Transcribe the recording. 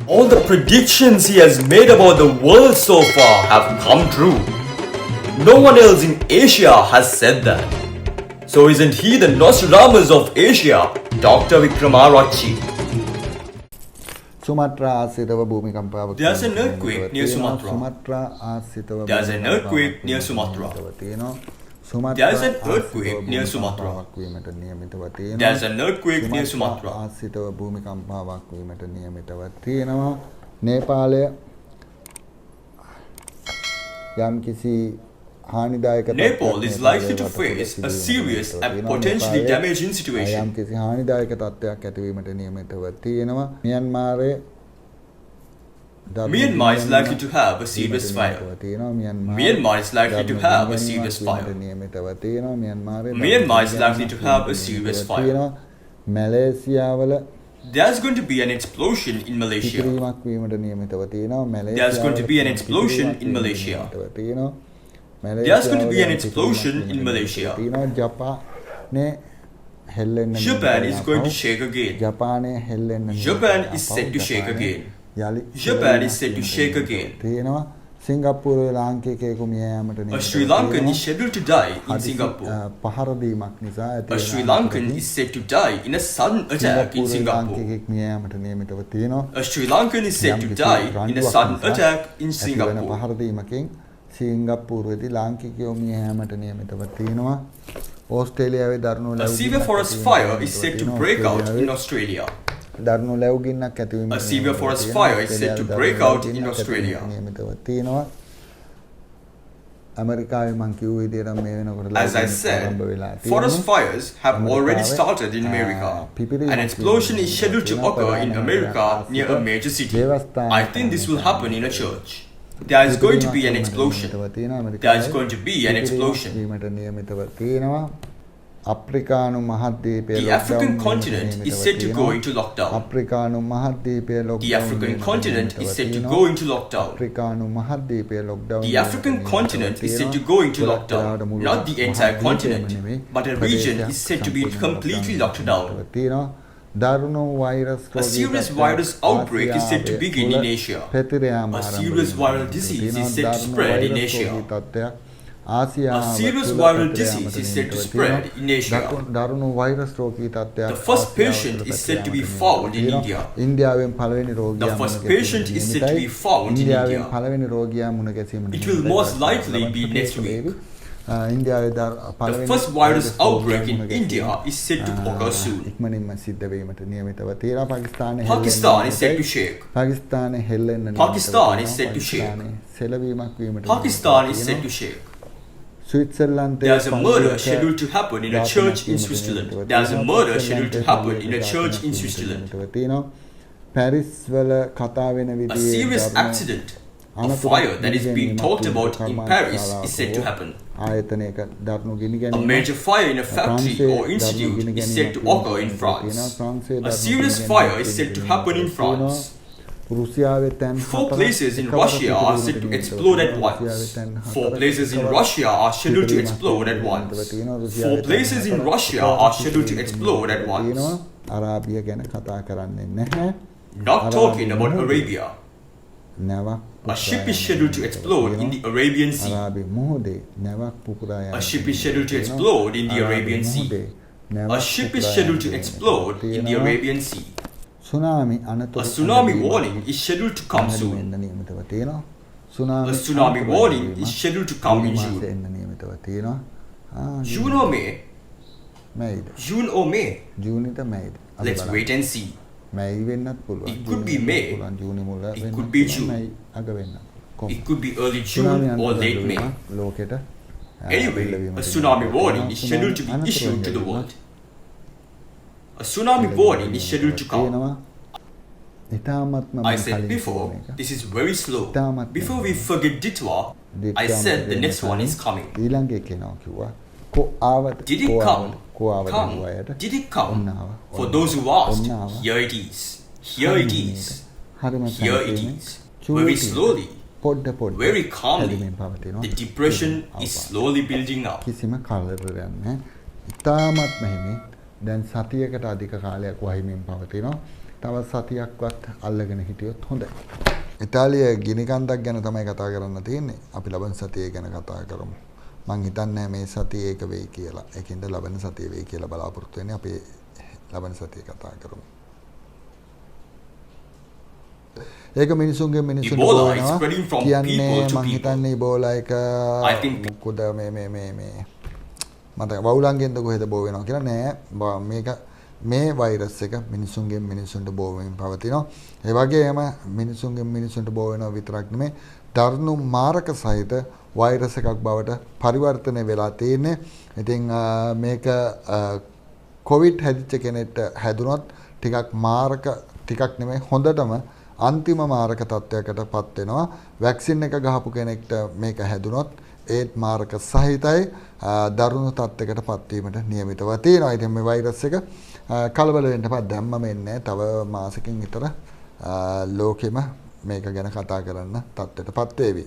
All the predictions he has made about the world so far have come true. No one else in Asia has said that. So isn't he the Nostradamus of Asia, Dr. Vikramarachchi? Sumatra ආසිතව භූමිකම්පාවක් There's an earthquake near Sumatra. Sumatra ආසිතව There's an earthquake near Sumatra. තියෙනවා. Sumatra There's an earthquake near Sumatra. වීමට නියමිතව තියෙනවා. There's an earthquake near Sumatra. ආසිතව භූමිකම්පාවක් වීමට නියමිතව තියෙනවා. නේපාලය යම්කිසි හානිදායක Nepal is likely to face a serious and potentially damaging situation. යම්කිසි හානිදායක තත්ත්වයක් ඇතිවීමට නියමිතව තියෙනවා. Myanmar is likely to have a serious fire. Myanmar is likely to have a serious fire. Myanmar is likely to have a serious fire. මැලේසියාවල There's going to be an explosion in Malaysia. There's going to be an explosion in Malaysia. There's going to be an explosion in Malaysia. Japan is going to shake again. Japan is set to shake again. Japan is set to shake again. සිංගප්පූරුවේ ලාංකිකයෙකු මිය යාමට A Sri Lankan is scheduled to die in Singapore. පහර දීමක් නිසා A Sri Lankan is said to die in a sudden attack in Singapore. ලාංකිකයෙක් මිය යාමට නියමිතව තියෙනවා. A Sri Lankan is said to die in a sudden attack in Singapore. පහර දීමකින් සිංගප්පූරුවේදී ලාංකිකයෝ මිය යාමට නියමිතව තියෙනවා. ඕස්ට්‍රේලියාවේ දරුණු A severe forest fire is set to break out in Australia. දරුණු ලැබුගින්නක් ඇතිවීම A severe forest fire is set to break out in Australia. නියමිතව තියෙනවා. ඇමරිකාවේ මං කිව්ව විදිහට මේ වෙනකොට As I said, forest fires have already started in America. An explosion is scheduled to occur in America near a major city. I think this will happen in a church. There is going to be an explosion. There is going to be an explosion. The African continent is set to go into lockdown. The African continent is set to go into lockdown. The African continent is set to go into lockdown. Not the entire continent, but a region is set to be completely locked down. A serious virus outbreak is set to begin in Asia. A serious viral disease is set to spread in Asia. A serious viral disease is set to spread in Asia. The first patient is said to be found in India. The first patient is said to be found in India. It will most likely be next week. The first virus outbreak in India is set to occur soon. Pakistan is set to shake. Pakistan is set to shake. Pakistan is set to shake. There's a murder scheduled to happen in a church in Switzerland. There's a murder scheduled to happen in a church in Switzerland. A serious accident, a fire that is being talked about in Paris is said to happen. A major fire in a factory or institute is said to occur in France. A serious fire is said to happen in France. 4 places in Russia are set to explode at once. 4 places in Russia are scheduled to explode at once. 4 places in Russia are scheduled to explode at once. Not talking about Arabia. A ship is scheduled to explode in the Arabian Sea. A ship is scheduled to explode in the Arabian Sea. A ship is scheduled to explode in the Arabian Sea. A tsunami warning is scheduled to come soon. A tsunami warning is scheduled to come in June. June or May? June or May? Let's wait and see. It could be May. It could be June. It could be early June or late May. Anyway, a tsunami warning is scheduled to be issued to the world. A tsunami warning is scheduled to come. I said before, this is very slow. Before we forget Ditwa, I said the next one is coming. Did it come? Come. Did it come? For those who asked, here it is. Here it is. Here it is. Very slowly, very calmly, the depression is slowly building up. ඉතාමත් මෙහිමි දැන් සතියකට අධික කාලයක් වහිමින් පවතිනවා. තව සතියක්වත් අල්ලගෙන හිටියොත් හොඳයි. ඉතාලිය ගිනිකන්දක් ගැන තමයි කතා කරන්න තියෙන්නේ. අපි ලබන සතියේ ගැන කතා කරමු. මං හිතන්නේ මේ සතියේ ඒක වෙයි කියලා. ඒකින්ද ලබන සතියේ වෙයි කියලා බලාපොරොත්තු වෙන්නේ. අපි ලබන සතියේ කතා කරමු. ඒක මිනිසුන්ගේ මිනිසුන්ට බෝනවා කියන්නේ මං හිතන්නේ ඉබෝලා එක මොකද මේ මට වවුලංගෙන්ද කොහෙද බෝ වෙනවා කියලා නෑ. මේක මේ වෛරස් එක මිනිසුන්ගෙන් මිනිසුන්ට බෝ වෙමින් පවතිනවා. ඒ වගේම මිනිසුන්ගෙන් මිනිසුන්ට බෝ වෙනවා විතරක් නෙමෙයි දරුණු මාරක සහිත වෛරස් එකක් බවට පරිවර්තනය වෙලා තියෙන්නේ. ඉතින් මේක කොවිඩ් හැදිච්ච කෙනෙක්ට හැදුනොත් ටිකක් මාරක ටිකක් නෙමෙයි හොඳටම අන්තිම මාරක තත්ත්වයකට පත් වෙනවා. වැක්සින් එක ගහපු කෙනෙක්ට මේක හැදුනොත් ඒත් මාරක සහිතයි දරුණු තත්ත්වයකට පත්වීමට නියමිතව තියෙනවා. ඉතින් මේ වෛරස් එක කලබල වෙන්න එපා. දැම්මම එන්නේ තව මාසකින් විතර ලෝකෙම මේක ගැන කතා කරන්න තත්ත්වයටපත් වේවි.